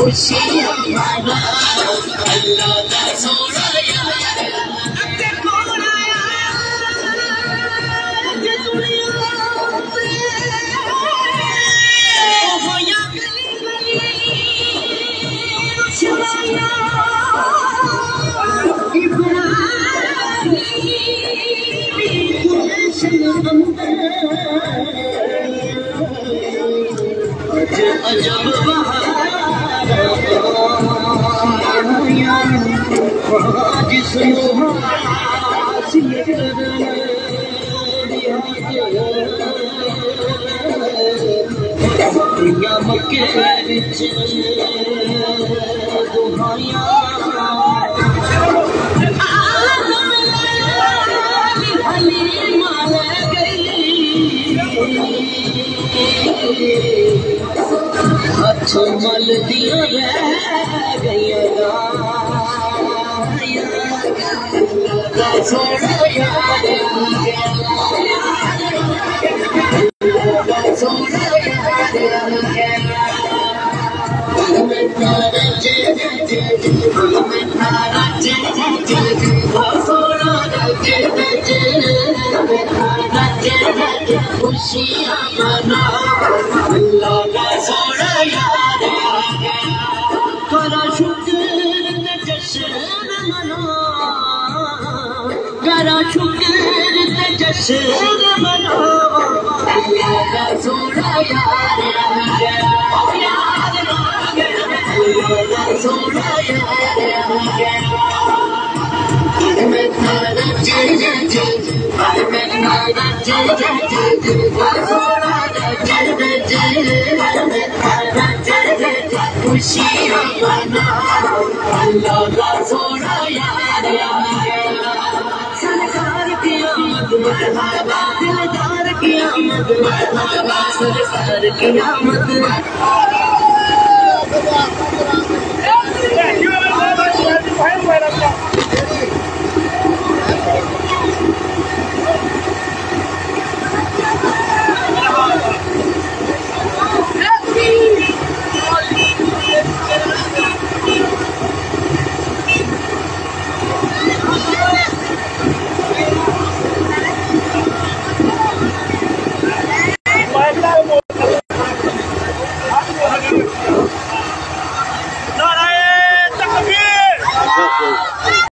खुशियां मना अल्लाह का सोना यार अते कौन आया जे दुनिया पे हो या गली गली रुशवाना अजब जिसमें मक्के हथों मल दिया रह गया सोना यार सोना खुशियां मना अल्लाह का सोना यार करा शुक्र ते जश्न मना करा शुक्र ते जश्न मना अल्लाह का सोना यार सोना खुशियां मना अल्लाह का सोना यार सरकार की आमद मरहबा दिलदार की आमद मरहबा सरकार की आमद